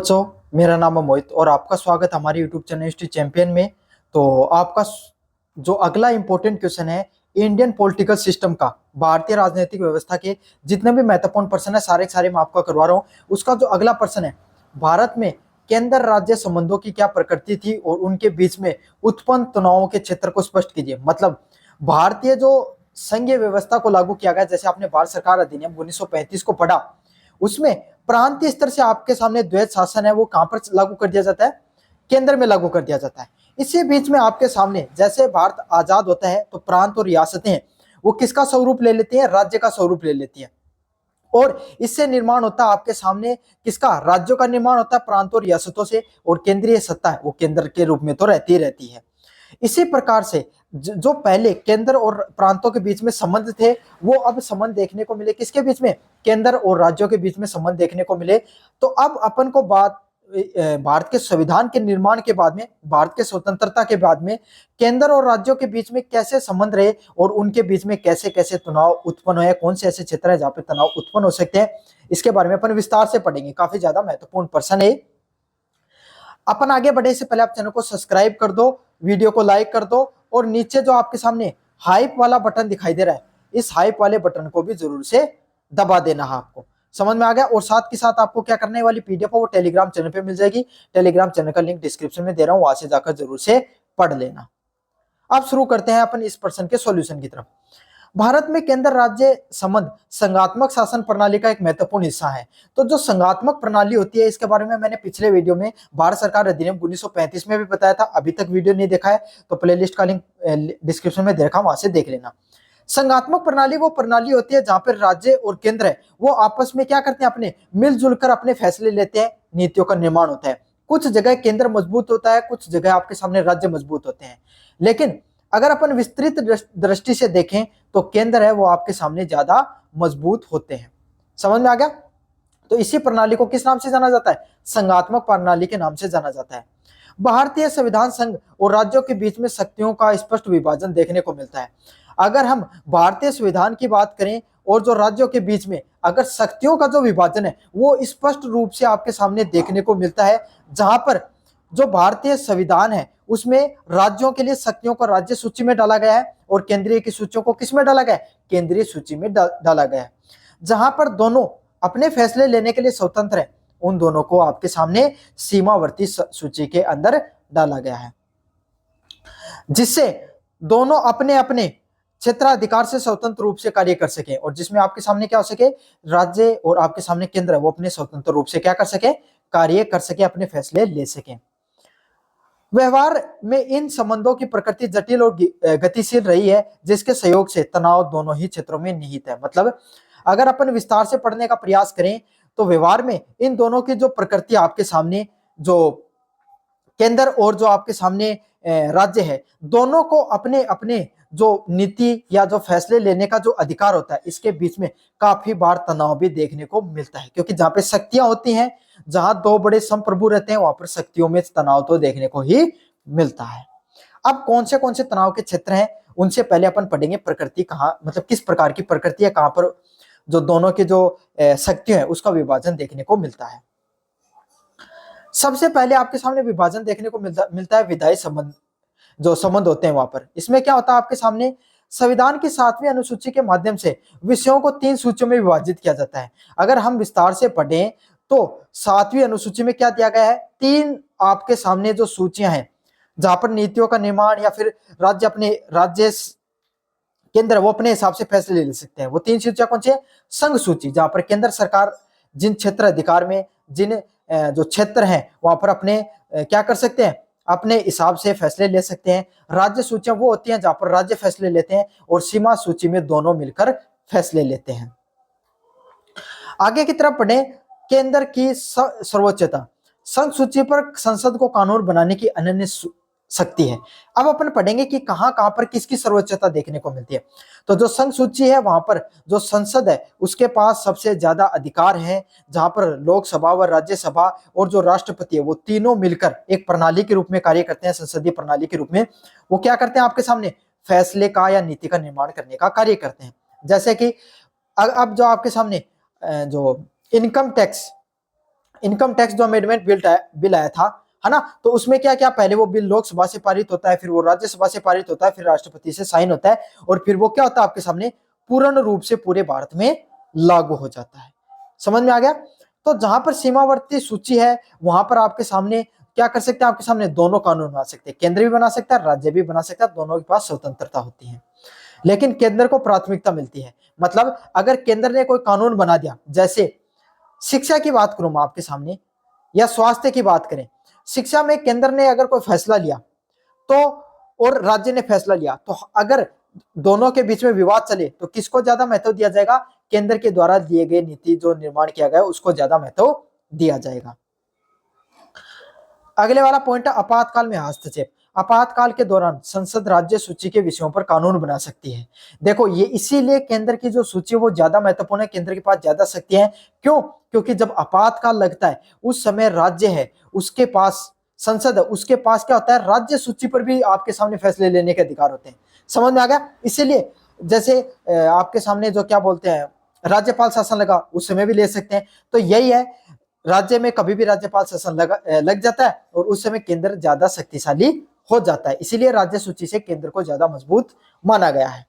बच्चों, मेरा नाम है मोहित और आपका स्वागत है हमारे यूट्यूब चैनल हिस्ट्री चैंपियन में। तो आपका जो अगला इंपॉर्टेंट क्वेश्चन है इंडियन पॉलिटिकल सिस्टम का, भारतीय राजनीतिक व्यवस्था के जितने भी महत्वपूर्ण प्रश्न है सारे के सारे मैं आपका करवा रहा हूँ। उसका जो अगला प्रश्न है, भारत में केंद्र राज्य संबंधों की क्या प्रकृति थी और उनके बीच में उत्पन्न तनावों के क्षेत्र को स्पष्ट कीजिए। मतलब भारतीय जो संघीय व्यवस्था को लागू किया गया, जैसे आपने भारत सरकार अधिनियम 1935 को पढ़ा, उसमें प्रांतीय स्तर से आपके सामने द्वैध शासन है वो कहां पर लागू कर दिया जाता है? केंद्र में लागू कर दिया जाता है। इसी बीच में आपके सामने जैसे भारत आजाद होता है तो प्रांत और रियासतें वो किसका स्वरूप ले लेती हैं? राज्य का स्वरूप ले लेती हैं। और इससे निर्माण होता है आपके सामने किसका? राज्यों का निर्माण होता है प्रांतों और रियासतों से, और केंद्रीय सत्ता है वो केंद्र के रूप में तो रहती है। इसी प्रकार से जो पहले केंद्र और प्रांतों के बीच में संबंध थे वो अब संबंध देखने को मिले किसके बीच में? केंद्र और राज्यों के बीच में संबंध देखने को मिले। तो अब अपन को बात भारत के संविधान के निर्माण के बाद में, भारत के स्वतंत्रता के बाद में केंद्र और राज्यों के बीच में कैसे संबंध रहे और उनके बीच में कैसे कैसे तनाव उत्पन्न हुए, कौन से ऐसे क्षेत्र है जहां पे तनाव उत्पन्न हो सकते हैं, इसके बारे में अपन विस्तार से पढ़ेंगे। काफी ज्यादा महत्वपूर्ण प्रश्न है। अपन आगे बढ़े से पहले आप चैनल को सब्सक्राइब कर दो, वीडियो को लाइक कर दो और नीचे जो आपके सामने हाइप वाला बटन दिखाई दे रहा है इस हाइप वाले बटन को भी जरूर से दबा देना है। आपको समझ में आ गया? और साथ के साथ आपको क्या करने वाली पीडीएफ है वो टेलीग्राम चैनल पे मिल जाएगी। टेलीग्राम चैनल का लिंक डिस्क्रिप्शन में दे रहा हूं, वहां से जाकर जरूर से पढ़ लेना। अब शुरू करते हैं अपन इस प्रश्न के सॉल्यूशन की तरफ। भारत में केंद्र राज्य संबंध संघात्मक शासन प्रणाली का एक महत्वपूर्ण हिस्सा है। तो जो संघात्मक प्रणाली होती है इसके बारे में मैंने पिछले वीडियो में भारत सरकार अधिनियम 1935 में भी बताया था। अभी तक वीडियो नहीं देखा है तो प्लेलिस्ट का लिंक डिस्क्रिप्शन में दे रखा, वहां से देख लेना। संघात्मक प्रणाली वो प्रणाली होती है जहां पर राज्य और केंद्र है वो आपस में क्या करते हैं? अपने मिलजुल कर अपने फैसले लेते हैं, नीतियों का निर्माण होता है। कुछ जगह केंद्र मजबूत होता है, कुछ जगह आपके सामने राज्य मजबूत होते हैं। लेकिन अगर अपन विस्तृत दृष्टि से देखें तो केंद्र है वो आपके सामने ज्यादा मजबूत होते हैं। समझ में आ गया? तो इसी प्रणाली को किस नाम से जाना जाता है? संघात्मक प्रणाली के नाम से जाना जाता है। भारतीय संविधान संघ और राज्यों के बीच में शक्तियों का स्पष्ट विभाजन देखने को मिलता है। अगर हम भारतीय संविधान की बात करें और जो राज्यों के बीच में अगर शक्तियों का जो विभाजन है वो स्पष्ट रूप से आपके सामने देखने को मिलता है, जहां पर जो भारतीय संविधान है उसमें राज्यों के लिए शक्तियों को राज्य सूची में डाला गया है और केंद्रीय की सूचियों को किस में डाला गया है? केंद्रीय सूची में डाला गया है। जहां पर दोनों अपने फैसले लेने के लिए स्वतंत्र है उन दोनों को आपके सामने सीमावर्ती सूची के अंदर डाला गया है, जिससे दोनों अपने अपने क्षेत्राधिकार से स्वतंत्र रूप से कार्य कर सके और जिसमें आपके सामने क्या हो सके? राज्य और आपके सामने केंद्र है वो अपने स्वतंत्र रूप से क्या कर सके? कार्य कर सके, अपने फैसले ले सके। व्यवहार में इन संबंधों की प्रकृति जटिल और गतिशील रही है, जिसके सहयोग से तनाव दोनों ही क्षेत्रों में निहित है। मतलब अगर अपन विस्तार से पढ़ने का प्रयास करें तो व्यवहार में इन दोनों की जो प्रकृति आपके सामने, जो केंद्र और जो आपके सामने राज्य है, दोनों को अपने अपने जो नीति या जो फैसले लेने का जो अधिकार होता है इसके बीच में काफी बार तनाव भी देखने को मिलता है, क्योंकि जहां पे शक्तियां होती हैं, जहां दो बड़े संप्रभु रहते हैं वहां पर शक्तियों में तनाव तो देखने को ही मिलता है। अब कौन से तनाव के क्षेत्र हैं उनसे पहले अपन पढ़ेंगे प्रकृति कहाँ, मतलब किस प्रकार की प्रकृति है, कहां पर जो दोनों की जो शक्तियां है उसका विभाजन देखने को मिलता है। सबसे पहले आपके सामने विभाजन देखने को मिलता है विधायी संबंध, जो संबंध होते हैं वहां पर। इसमें क्या होता है? आपके सामने संविधान की 7वीं अनुसूची के माध्यम से विषयों को 3 सूचियों में विभाजित किया जाता है। अगर हम विस्तार से पढ़ें तो 7वीं अनुसूची में क्या दिया गया है? 3 आपके सामने जो सूचियां हैं जहां पर नीतियों का निर्माण या फिर राज्य अपने राज्य केंद्र वो अपने हिसाब से फैसले ले सकते हैं। वो 3 सूचियां कौन सी है? संघ सूची, जहां पर केंद्र सरकार जिन क्षेत्र अधिकार में जिन जो क्षेत्र हैं वहां पर अपने क्या कर सकते हैं? अपने हिसाब से फैसले ले सकते हैं। राज्य सूचियां वो होती हैं जहां पर राज्य फैसले लेते हैं और सीमा सूची में दोनों मिलकर फैसले लेते हैं। आगे की तरफ पढ़े, केंद्र की सर्वोच्चता। संघ सूची पर संसद को कानून बनाने की अनन्य शक्ति है। अब अपन पढ़ेंगे कि कहां कहां पर किसकी सर्वोच्चता देखने को मिलती है। तो जो संघ सूची है वहां पर जो संसद है उसके पास सबसे ज्यादा अधिकार है, जहां पर लोकसभा व राज्यसभा और जो राष्ट्रपति है वो तीनों मिलकर एक प्रणाली के रूप में कार्य करते हैं, संसदीय प्रणाली के रूप में। वो क्या करते हैं? आपके सामने फैसले का या नीति का निर्माण करने का कार्य करते हैं। जैसे कि अब जो आपके सामने जो इनकम टैक्स इनकम टैक्स जो अमेंडमेंट बिल आया था, है ना, तो उसमें क्या क्या, पहले वो बिल लोकसभा से पारित होता है, फिर वो राज्यसभा से पारित होता है, फिर राष्ट्रपति से साइन होता है, और फिर वो क्या होता है आपके सामने पूर्ण रूप से पूरे भारत में लागू हो जाता है। समझ में आ गया? तो जहां पर सीमावर्ती सूची है वहां पर आपके सामने क्या कर सकते हैं, आपके सामने दोनों कानून बना सकते हैं, केंद्र भी बना सकता है, राज्य भी बना सकता है, दोनों के पास स्वतंत्रता होती है, लेकिन केंद्र को प्राथमिकता मिलती है। मतलब अगर केंद्र ने कोई कानून बना दिया, जैसे शिक्षा की बात करूं मैं आपके सामने, या स्वास्थ्य की बात करें, शिक्षा में केंद्र ने अगर कोई फैसला लिया तो, और राज्य ने फैसला लिया, तो अगर दोनों के बीच में विवाद चले तो किसको ज्यादा महत्व दिया जाएगा? केंद्र के द्वारा दिए गए नीति जो निर्माण किया गया उसको ज्यादा महत्व दिया जाएगा। अगले वाला पॉइंट है आपातकाल में हस्तक्षेप। आपातकाल के दौरान संसद राज्य सूची के विषयों पर कानून बना सकती है। देखो ये इसीलिए केंद्र की जो सूची वो ज्यादा महत्वपूर्ण है, केंद्र के पास ज्यादा शक्तियां हैं। क्यों? क्योंकि जब आपातकाल लगता है उस समय राज्य है उसके पास, संसद है उसके पास क्या होता है, राज्य सूची पर भी आपके सामने फैसले लेने के अधिकार होते हैं। समझ में आ गया? इसीलिए जैसे आपके सामने जो क्या बोलते हैं राज्यपाल शासन लगा, उस समय भी ले सकते हैं। तो यही है, राज्य में कभी भी राज्यपाल शासन लग जाता है और उस समय केंद्र ज्यादा शक्तिशाली हो जाता है, इसीलिए राज्य सूची से केंद्र को ज्यादा मजबूत माना गया है।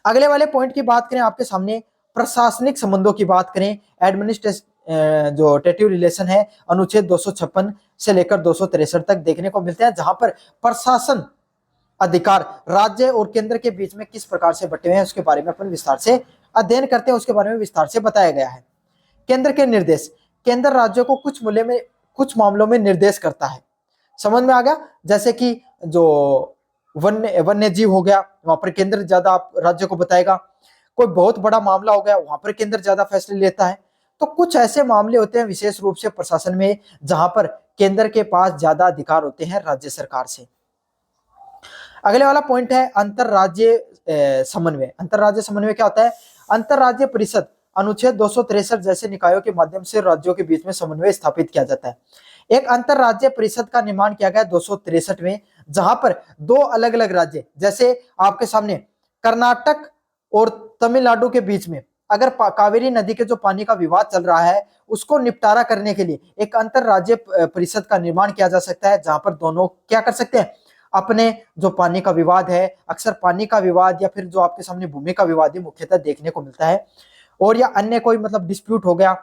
अगले वाले पॉइंट की बात करें आपके सामने, प्रशासनिक संबंधों की बात करें, एडमिनिस्ट्रेटिव जो टेटिव रिलेशन है, अनुच्छेद 256 से लेकर 263 तक देखने को मिलते हैं, जहां पर प्रशासन अधिकार राज्य और केंद्र के बीच में किस प्रकार से बटे हुए हैं उसके बारे में अपन विस्तार से अध्ययन करते हैं, उसके बारे में विस्तार से बताया गया है। केंद्र के निर्देश, केंद्र राज्यों को कुछ मामलों में निर्देश करता है। समझ में आ गया? जैसे कि जो वन्य जीव हो गया, वहां पर केंद्र ज्यादा राज्य को बताएगा। कोई बहुत बड़ा मामला हो गया, वहां पर केंद्र ज्यादा फैसले लेता है। तो कुछ ऐसे मामले होते हैं विशेष रूप से प्रशासन में जहां पर केंद्र के पास ज्यादा अधिकार होते हैं राज्य सरकार से। अगले वाला पॉइंट है अंतरराज्य समन्वय। अंतरराज्य समन्वय क्या होता है? अंतरराज्य परिषद अनुच्छेद 263 जैसे निकायों के माध्यम से राज्यों के बीच में समन्वय स्थापित किया जाता है। एक अंतरराज्य परिषद का निर्माण किया गया 263 में, जहां पर दो अलग अलग राज्य, जैसे आपके सामने कर्नाटक और तमिलनाडु के बीच में अगर कावेरी नदी के जो पानी का विवाद चल रहा है उसको निपटारा करने के लिए एक अंतरराज्य परिषद का निर्माण किया जा सकता है, जहां पर दोनों क्या कर सकते हैं, अपने जो पानी का विवाद है, अक्सर पानी का विवाद या फिर जो आपके सामने भूमि का विवाद ही मुख्यतः देखने को मिलता है, और या अन्य कोई मतलब डिस्प्यूट हो गया,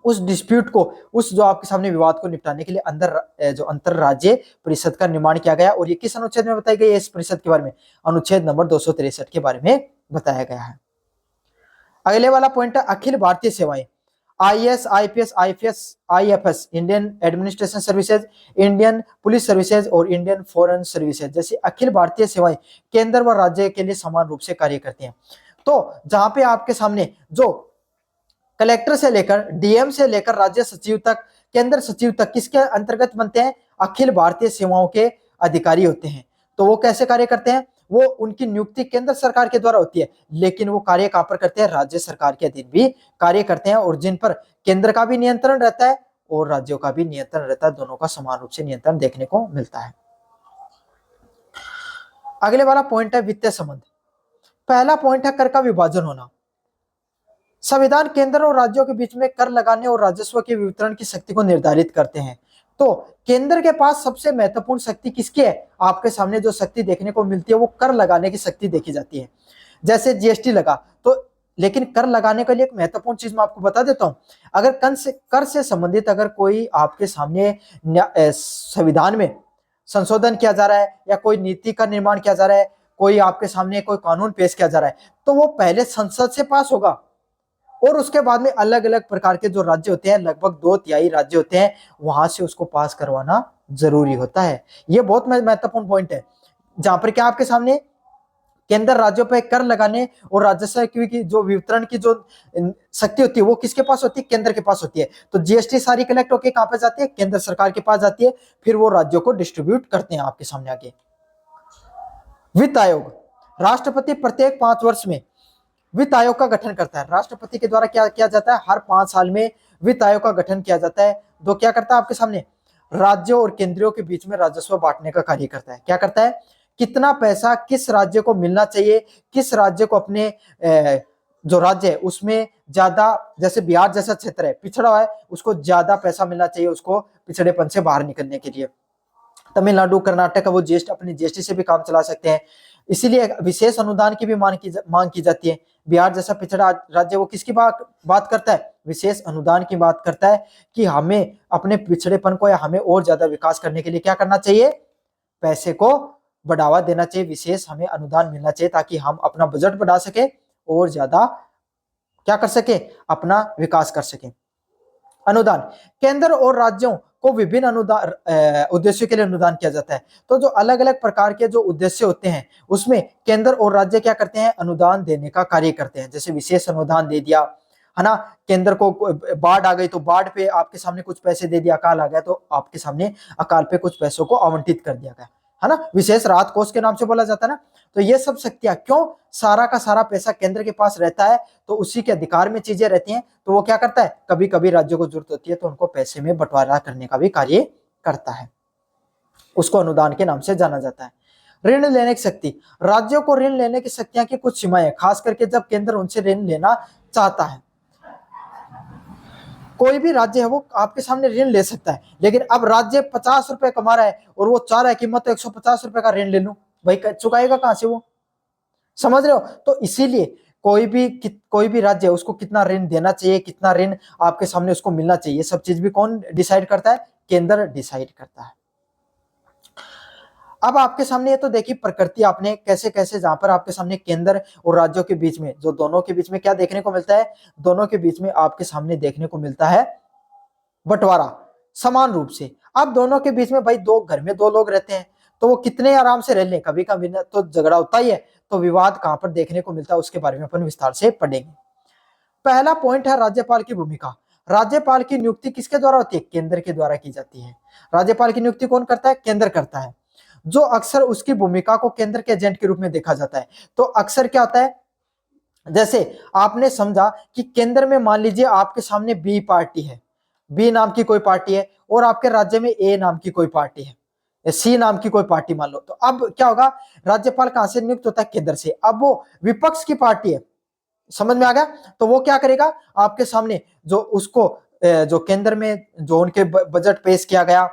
उस डिस्प्यूट को, उस जो आपके सामने विवाद को निपटाने के लिए जो अंतरराज्य परिषद का निर्माण किया गया। और ये किस अनुच्छेद में बताई गई है इस परिषद के बारे में? अनुच्छेद नंबर 263 के बारे में बताया गया है। अगले वाला पॉइंट है अखिल भारतीय सेवाएं। IAS, IPS, IPS, IFS, Indian administration services, Indian police services और इंडियन फॉरेन सर्विसेज जैसी अखिल भारतीय सेवाएं केंद्र व राज्य के लिए समान रूप से कार्य करती हैं। तो जहां पे आपके सामने जो कलेक्टर से लेकर डीएम से लेकर राज्य सचिव तक, केंद्र सचिव तक किसके अंतर्गत बनते हैं? अखिल भारतीय सेवाओं के अधिकारी होते हैं। तो वो कैसे कार्य करते हैं? वो उनकी नियुक्ति केंद्र सरकार के द्वारा होती है, लेकिन वो कार्य कहां पर करते हैं? राज्य सरकार के अधीन भी कार्य करते हैं, और जिन पर केंद्र का भी नियंत्रण रहता है और राज्यों का भी नियंत्रण रहता है, दोनों का समान रूप से नियंत्रण देखने को मिलता है। अगले वाला पॉइंट है वित्तीय संबंध। पहला पॉइंट है कर का विभाजन होना। संविधान केंद्र और राज्यों के बीच में कर लगाने और राजस्व के वितरण की शक्ति को निर्धारित करते हैं। तो केंद्र के पास सबसे महत्वपूर्ण शक्ति किसकी है? आपके सामने जो शक्ति देखने को मिलती है वो कर लगाने की शक्ति देखी जाती है। जैसे जीएसटी लगा तो, लेकिन कर लगाने के लिए एक महत्वपूर्ण चीज मैं आपको बता देता हूं। अगर कर से संबंधित अगर कोई आपके सामने संविधान में संशोधन किया जा रहा है या कोई नीति का निर्माण किया जा रहा है, कोई आपके सामने कोई कानून पेश किया जा रहा है, तो वो पहले संसद से पास होगा और उसके बाद में अलग अलग प्रकार के जो राज्य होते हैं, लगभग 2/3 राज्य होते हैं, वहां से उसको पास करवाना जरूरी होता है। ये बहुत महत्वपूर्ण पॉइंट है, जहां पर क्या आपके सामने केंद्र राज्यों पर कर लगाने और राजस्व की जो वितरण की जो शक्ति होती है वो किसके पास होती है? केंद्र के पास होती है। तो जीएसटी सारी कलेक्ट होकर कहां पर जाती है? केंद्र सरकार के पास जाती है, फिर वो राज्यों को डिस्ट्रीब्यूट करते हैं आपके सामने आगे। वित्त आयोग, राष्ट्रपति प्रत्येक 5 वर्ष में वित्त आयोग का गठन करता है। राष्ट्रपति के द्वारा क्या किया जाता है? हर 5 साल में वित्त आयोग का गठन किया जाता है। तो क्या करता है आपके सामने? राज्यों और केंद्रों के बीच में राजस्व बांटने का कार्य करता है। क्या करता है? कितना पैसा किस राज्य को मिलना चाहिए, किस राज्य को अपने जो राज्य है उसमें ज्यादा, जैसे बिहार जैसा क्षेत्र है पिछड़ा हुआ है, उसको ज्यादा पैसा मिलना चाहिए उसको पिछड़ेपन से बाहर निकलने के लिए। तमिलनाडु कर्नाटक का वो जीएसटी, अपनी जीएसटी से भी काम चला सकते हैं, इसीलिए विशेष अनुदान की भी मांग की जाती है। बिहार जैसा पिछड़ा राज्य वो किसकी बात करता है, विशेष अनुदान की बात करता है कि हमें अपने पिछड़ेपन को या हमें और ज्यादा विकास करने के लिए क्या करना चाहिए, पैसे को बढ़ावा देना चाहिए, विशेष हमें अनुदान मिलना चाहिए ताकि हम अपना बजट बढ़ा सके और ज्यादा क्या कर सके, अपना विकास कर सके। अनुदान, केंद्र और राज्यों को विभिन्न अनुदान उद्देश्यों के लिए अनुदान किया जाता है। तो जो अलग अलग प्रकार के जो उद्देश्य होते हैं उसमें केंद्र और राज्य क्या करते हैं, अनुदान देने का कार्य करते हैं। जैसे विशेष अनुदान दे दिया है ना, केंद्र को बाढ़ आ गई तो बाढ़ पे आपके सामने कुछ पैसे दे दिया, अकाल आ गया तो आपके सामने अकाल पे कुछ पैसों को आवंटित कर दिया गया, है ना, विशेष राहत कोष के नाम से बोला जाता है ना। तो ये सब शक्तियां, क्यों, सारा का सारा पैसा केंद्र के पास रहता है तो उसी के अधिकार में चीजें रहती हैं, तो वो क्या करता है, कभी कभी राज्यों को जरूरत होती है तो उनको पैसे में बंटवारा करने का भी कार्य करता है, उसको अनुदान के नाम से जाना जाता है। ऋण लेने की शक्ति, राज्यों को ऋण लेने की शक्तियां की कुछ सीमाएं, खास करके जब केंद्र उनसे ऋण लेना चाहता है। कोई भी राज्य है वो आपके सामने ऋण ले सकता है, लेकिन अब राज्य 50 रुपए कमा रहा है और वो चाह रहा है कि मैं तो 150 रुपए का ऋण ले लूं, भाई चुकाएगा कहां से वो, समझ रहे हो। तो इसीलिए कोई भी राज्य है उसको कितना ऋण देना चाहिए, कितना ऋण आपके सामने उसको मिलना चाहिए, ये सब चीज भी कौन डिसाइड करता है, केंद्र डिसाइड करता है। अब आपके सामने ये तो देखिए प्रकृति आपने कैसे कैसे, जहां पर आपके सामने केंद्र और राज्यों के बीच में, जो दोनों के बीच में क्या देखने को मिलता है, दोनों के बीच में आपके सामने देखने को मिलता है बंटवारा समान रूप से। अब दोनों के बीच में भाई दो घर में दो लोग रहते हैं तो वो कितने आराम से रह लें, कभी कभी तो झगड़ा होता ही है, तो विवाद कहां पर देखने को मिलता है उसके बारे में अपन विस्तार से पढ़ेंगे। पहला पॉइंट है राज्यपाल की भूमिका। राज्यपाल की नियुक्ति किसके द्वारा होती है, केंद्र के द्वारा की जाती है। राज्यपाल की नियुक्ति कौन करता है, केंद्र करता है, जो अक्सर उसकी भूमिका को केंद्र के एजेंट के रूप में देखा जाता है। तो अक्सर क्या होता है, जैसे आपने समझा कि केंद्र में मान लीजिए आपके सामने बी पार्टी है, बी नाम की कोई पार्टी है, और आपके राज्य में ए नाम की कोई पार्टी है, सी नाम की कोई पार्टी मान लो, तो अब क्या होगा, राज्यपाल कहां से नियुक्त होता है, केंद्र से। अब वो विपक्ष की पार्टी है, समझ में आ गया, तो वो क्या करेगा, आपके सामने जो उसको जो केंद्र में जो उनके बजट पेश किया गया,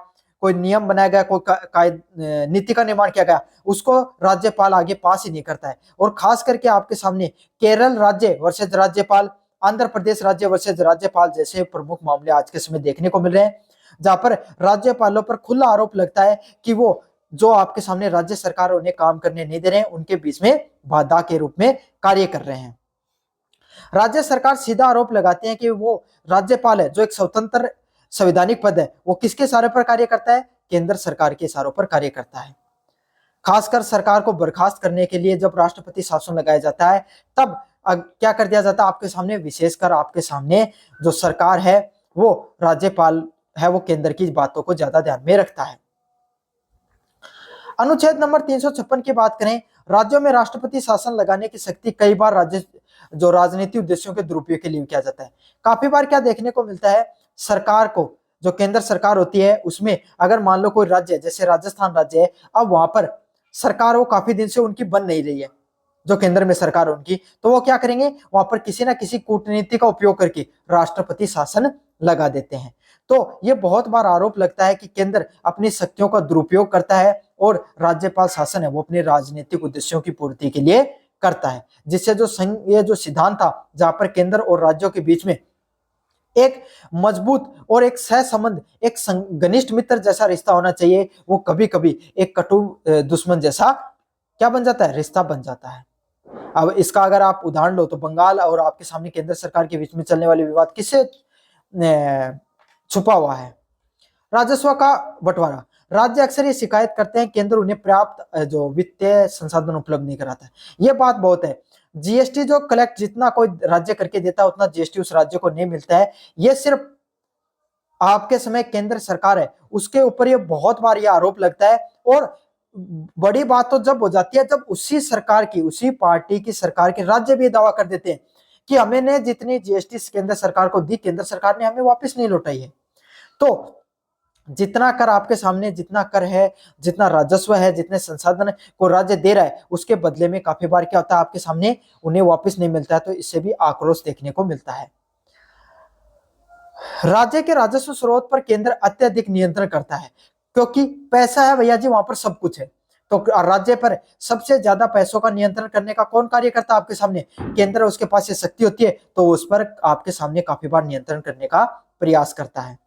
कोई नियम बनाया गया, कोई नीति का निर्माण किया गया, उसको राज्यपाल आगे पास ही नहीं करता है। और खास करके आपके सामने केरल राज्य वर्सेज राज्यपाल, आंध्र प्रदेश राज्य वर्सेज राज्यपाल जैसे प्रमुख मामले आज के समय देखने को मिल रहे हैं, जहां पर राज्यपालों पर खुला आरोप लगता है कि वो जो आपके सामने राज्य सरकार उन्हें काम करने नहीं दे रहे हैं, उनके बीच में बाधा के रूप में कार्य कर रहे हैं। राज्य सरकार सीधा आरोप लगाते हैं कि वो राज्यपाल है जो एक स्वतंत्र संवैधानिक पद है, वो किसके इशारे पर कार्य करता है, केंद्र सरकार के इशारों पर कार्य करता है। खासकर सरकार को बर्खास्त करने के लिए जब राष्ट्रपति शासन लगाया जाता है तब क्या कर दिया जाता है, आपके सामने, विशेषकर आपके सामने जो सरकार है वो राज्यपाल है वो केंद्र की बातों को ज्यादा ध्यान में रखता है। अनुच्छेद नंबर 356 की बात करें, राज्यों में राष्ट्रपति शासन लगाने की शक्ति कई बार राज्य जो राजनीतिक उद्देश्यों के दुरुपयोग के लिए किया जाता है। काफी बार क्या देखने को मिलता है, सरकार को, जो केंद्र सरकार होती है उसमें अगर मान लो कोई राज्य जैसे राजस्थान राज्य है, अब वहां पर सरकार वो काफी दिन से उनकी बन नहीं रही है, जो केंद्र में सरकार उनकी, तो वो क्या करेंगे, वहां पर किसी ना किसी कूटनीति का उपयोग करके राष्ट्रपति शासन लगा देते हैं। तो ये बहुत बार आरोप लगता है कि केंद्र अपनी शक्तियों का दुरुपयोग करता है और राज्यपाल शासन है वो अपने राजनीतिक उद्देश्यों की पूर्ति के लिए करता है, जिससे जो ये जो सिद्धांत था जहां पर केंद्र और राज्यों के बीच में एक मजबूत और एक सहसंबंध, एक घनिष्ठ मित्र जैसा रिश्ता होना चाहिए, वो कभी कभी एक कटु दुश्मन जैसा क्या बन जाता है, रिश्ता बन जाता है। अब इसका अगर आप उदाहरण लो तो बंगाल और आपके सामने केंद्र सरकार के बीच में चलने वाले विवाद किससे छुपा हुआ है, राजस्व का बंटवारा। राज्य अक्सर ये शिकायत करते हैं केंद्र उन्हें पर्याप्त जो वित्तीय संसाधन उपलब्ध नहीं कराता है, ये बात बहुत है। जीएसटी जो कलेक्ट जितना कोई राज्य करके देता है उतना जीएसटी उस राज्य को नहीं मिलता है, ये सिर्फ आपके समय केंद्र सरकार है उसके ऊपर ये बहुत बार ये आरोप लगता है। और बड़ी बात तो जब हो जाती है जब उसी सरकार की, उसी पार्टी की सरकार के राज्य भी दावा कर देते हैं कि हमने जितनी जीएसटी केंद्र सरकार को दी, केंद्र सरकार ने हमें वापस नहीं लौटाई है। तो जितना कर आपके सामने, जितना कर है, जितना राजस्व है, जितने संसाधन को राज्य दे रहा है, उसके बदले में काफी बार क्या होता है आपके सामने उन्हें वापस नहीं मिलता है, तो इससे भी आक्रोश देखने को मिलता है। राज्य के राजस्व स्रोत पर केंद्र अत्यधिक नियंत्रण करता है, क्योंकि पैसा है भैया जी, वहां पर सब कुछ है। तो राज्य पर सबसे ज्यादा पैसों का नियंत्रण करने का कौन कार्य करता है आपके सामने? केंद्र, उसके पास ये शक्ति होती है, तो उस पर आपके सामने काफी बार नियंत्रण करने का प्रयास करता है।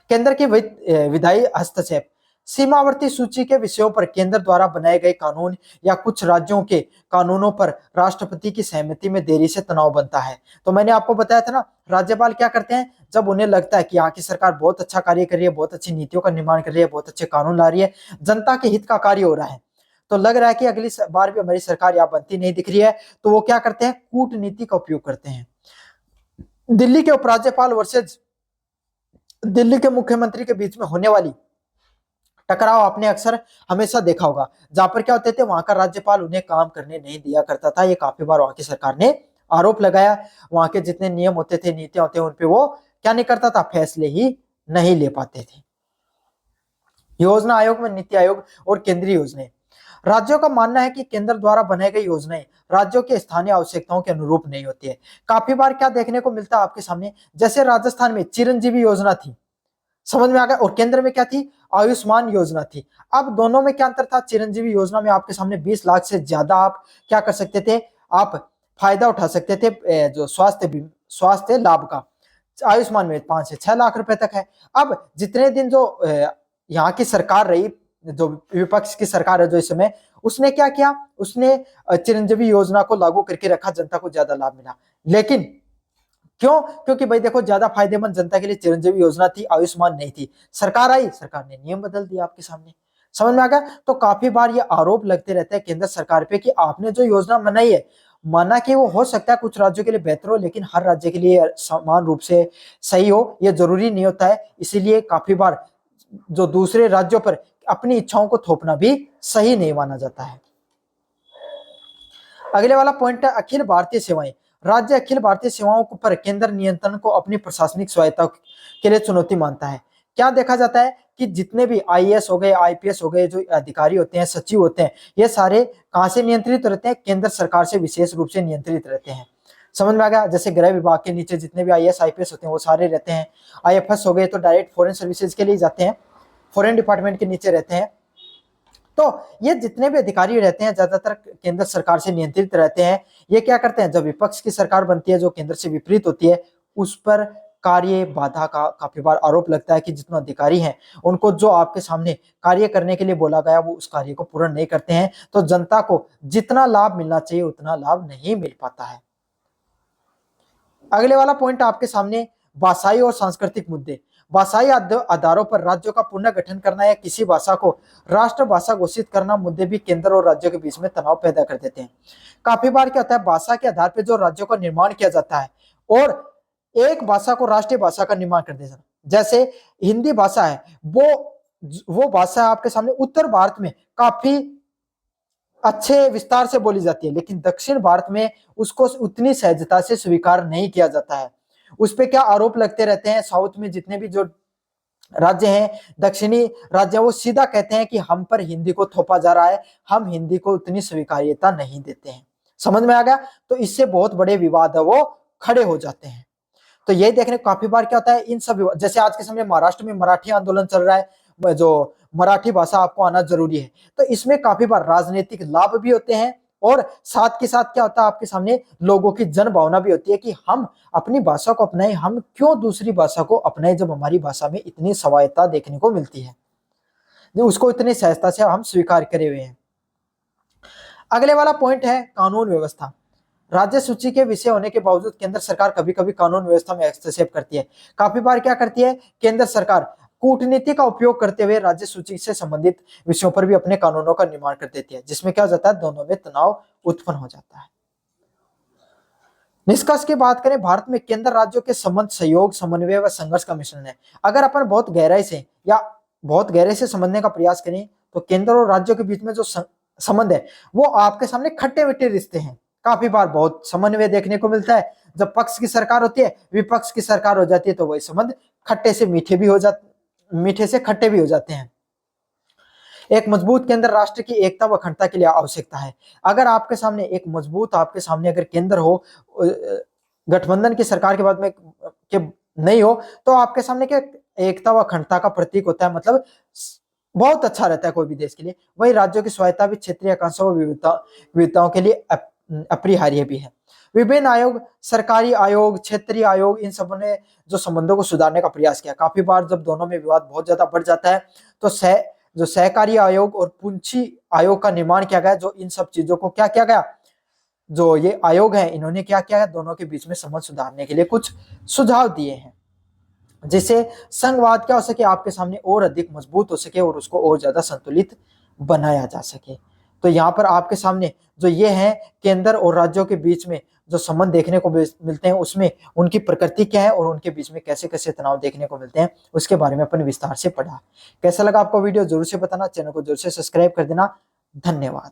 केंद्र के विधायी हस्तक्षेप, सीमावर्ती सूची के विषयों पर केंद्र द्वारा बनाए गए कानून या कुछ राज्यों के कानूनों पर राष्ट्रपति की सहमति में देरी से तनाव बनता है। तो मैंने आपको बताया था ना, राज्यपाल क्या करते हैं, जब उन्हें लगता है कि यहाँ की सरकार बहुत अच्छा कार्य कर रही है, बहुत अच्छी नीतियों का निर्माण कर रही है, बहुत अच्छे कानून ला रही है, जनता के हित का कार्य हो रहा है, तो लग रहा है कि अगली बार भी हमारी सरकार यहाँ बनती नहीं दिख रही है, तो वो क्या करते हैं, कूटनीति का उपयोग करते हैं। दिल्ली के उपराज्यपाल वर्सेज दिल्ली के मुख्यमंत्री के बीच में होने वाली टकराव आपने अक्सर हमेशा देखा होगा, जहां पर क्या होते थे, वहां का राज्यपाल उन्हें काम करने नहीं दिया करता था। ये काफी बार वहां की सरकार ने आरोप लगाया। वहां के जितने नियम होते थे, नीतियां होते, उनपे वो क्या नहीं करता था, फैसले ही नहीं ले पाते थे। योजना आयोग में नीति आयोग और केंद्रीय योजनाएं, राज्यों का मानना है कि केंद्र द्वारा बनाई गई योजनाएं राज्यों के स्थानीय आवश्यकताओं के अनुरूप नहीं होती है। काफी बार क्या देखने को मिलता है आपके सामने, जैसे राजस्थान में चिरंजीवी योजना थी, समझ में आ गया, और केंद्र में क्या थी, आयुष्मान योजना थी। अब दोनों में क्या अंतर था, चिरंजीवी योजना में आपके सामने 20 लाख से ज्यादा आप क्या कर सकते थे, आप फायदा उठा सकते थे जो स्वास्थ्य लाभ का। आयुष्मान में 5 से 6 लाख रुपए तक है। अब जितने दिन जो यहाँ की सरकार रही, जो विपक्ष की सरकार है जो इस समय, उसने क्या किया, उसने चिरंजीवी योजना को लागू करके रखा, जनता को ज्यादा लाभ मिला। लेकिन क्यों? क्योंकि भाई देखो, ज्यादा फायदेमंद जनता के लिए चिरंजीवी योजना थी, आयुष्मान नहीं थी। सरकार आई, सरकार ने नियम बदल दिया आपके सामने, समझ में आ गया। तो काफी बार ये आरोप लगते रहते हैं केंद्र सरकार पे कि आपने जो योजना बनाई है, माना कि वो हो सकता है कुछ राज्यों के लिए बेहतर हो, लेकिन हर राज्य के लिए समान रूप से सही हो ये जरूरी नहीं होता है। इसीलिए काफी बार जो दूसरे राज्यों पर अपनी इच्छाओं को थोपना भी सही नहीं माना जाता है। अगले वाला पॉइंट है अखिल भारतीय सेवाएं, राज्य अखिल भारतीय सेवाओं पर केंद्र नियंत्रण को अपनी प्रशासनिक स्वायत्ता के लिए चुनौती मानता है। क्या देखा जाता है कि जितने भी आईएएस हो गए, आईपीएस हो गए, जो अधिकारी होते हैं, सचिव होते हैं, ये सारे कहां से नियंत्रित रहते हैं, केंद्र सरकार से विशेष रूप से नियंत्रित रहते हैं। समझ में आ गया। जैसे गृह विभाग के नीचे जितने भी आईएएस आईपीएस होते हैं वो सारे रहते हैं। आईएफएस हो गए तो डायरेक्ट फॉरेन सर्विसेज के लिए जाते हैं, फॉरेन डिपार्टमेंट के नीचे रहते हैं। तो ये जितने भी अधिकारी रहते हैं ज्यादातर केंद्र सरकार से नियंत्रित रहते हैं। ये क्या करते हैं, जब विपक्ष की सरकार बनती है जो केंद्र से विपरीत होती है, उस पर कार्य बाधा का काफी बार आरोप लगता है कि जितने अधिकारी हैं उनको जो आपके सामने कार्य करने के लिए बोला गया वो उस कार्य को पूर्ण नहीं करते हैं, तो जनता को जितना लाभ मिलना चाहिए उतना लाभ नहीं मिल पाता है। अगले वाला पॉइंट आपके सामने भाषाई और सांस्कृतिक मुद्दे, भाषाई आधारों पर राज्यों का पुनर्गठन करना या किसी भाषा को राष्ट्रभाषा घोषित करना मुद्दे भी केंद्र और राज्यों के बीच में तनाव पैदा कर देते हैं। काफी बार क्या होता है, भाषा के आधार पर जो राज्यों का निर्माण किया जाता है और एक भाषा को राष्ट्रीय भाषा का निर्माण कर देता है। जैसे हिंदी भाषा है, वो भाषा आपके सामने उत्तर भारत में काफी अच्छे विस्तार से बोली जाती है, लेकिन दक्षिण भारत में उसको उतनी सहजता से स्वीकार नहीं किया जाता है। उस पे क्या आरोप लगते रहते हैं, साउथ में जितने भी जो राज्य हैं, दक्षिणी राज्य, वो सीधा कहते हैं कि हम पर हिंदी को थोपा जा रहा है, हम हिंदी को उतनी स्वीकार्यता नहीं देते हैं। समझ में आ गया। तो इससे बहुत बड़े विवाद है वो खड़े हो जाते हैं। तो यही देखने को काफी बार क्या होता है, इन सब जैसे आज के समय महाराष्ट्र में मराठी आंदोलन चल रहा है, जो मराठी भाषा आपको आना जरूरी है, तो इसमें काफी बार राजनीतिक लाभ भी होते हैं और साथ के साथ क्या होता है आपके सामने लोगों की जन भावना भी होती है कि हम अपनी भाषा को अपनाएं, हम क्यों दूसरी भाषा को अपनाएं जब हमारी भाषा में इतनी स्वायत्ता देखने को मिलती है, जो उसको इतनी सहजता से हम स्वीकार करे हुए हैं। अगले वाला पॉइंट है कानून व्यवस्था, राज्य सूची के विषय होने के बावजूद केंद्र सरकार कभी कभी कानून व्यवस्था में हस्तक्षेप करती है। काफी बार क्या करती है, केंद्र सरकार कूटनीति का उपयोग करते हुए राज्य सूची से संबंधित विषयों पर भी अपने कानूनों का निर्माण कर देती है, जिसमें क्या हो जाता है, दोनों में तनाव उत्पन्न हो जाता है। निष्कर्ष की बात करें, भारत में केंद्र राज्यों के संबंध सहयोग, समन्वय व संघर्ष का मिश्रण है। अगर अपन बहुत गहराई से या बहुत गहरे से समझने का प्रयास करें तो केंद्र और राज्यों के बीच में जो संबंध है वो आपके सामने खट्टे मीठे रिश्ते हैं। काफी बार बहुत समन्वय देखने को मिलता है। जब पक्ष की सरकार होती है, विपक्ष की सरकार हो जाती है, तो वही संबंध खट्टे से मीठे भी मीठे से खट्टे भी हो जाते हैं। एक मजबूत केंद्र राष्ट्र की एकता व अखंडता के लिए आवश्यकता है। अगर आपके सामने एक मजबूत, आपके सामने अगर केंद्र हो, गठबंधन की सरकार के बाद में के नहीं हो, तो आपके सामने क्या एकता व अखंडता का प्रतीक होता है, मतलब बहुत अच्छा रहता है कोई भी देश के लिए। वही राज्यों की स्वायत्ता भी क्षेत्रीय आकांक्षाओं व विविधताओं के लिए अपरिहार्य भी है। विभिन्न आयोग, सरकारी आयोग, क्षेत्रीय आयोग, इन सब ने जो संबंधों को सुधारने का प्रयास किया। काफी बार जब दोनों में विवाद बहुत ज्यादा बढ़ जाता है, तो जो सहकारी आयोग और पूंछी आयोग का निर्माण किया गया, जो इन सब चीजों को क्या किया गया, जो ये आयोग है, इन्होंने क्या किया है, दोनों के बीच में संबंध सुधारने के लिए कुछ सुझाव दिए हैं, जिससे संघवाद क्या हो सके, आपके सामने और अधिक मजबूत हो सके और उसको और ज्यादा संतुलित बनाया जा सके। तो यहाँ पर आपके सामने जो ये है केंद्र और राज्यों के बीच में जो संबंध देखने को मिलते हैं, उसमें उनकी प्रकृति क्या है और उनके बीच में कैसे कैसे तनाव देखने को मिलते हैं, उसके बारे में अपन विस्तार से पढ़ा। कैसा लगा आपको वीडियो जरूर से बताना, चैनल को जरूर से सब्सक्राइब कर देना। धन्यवाद।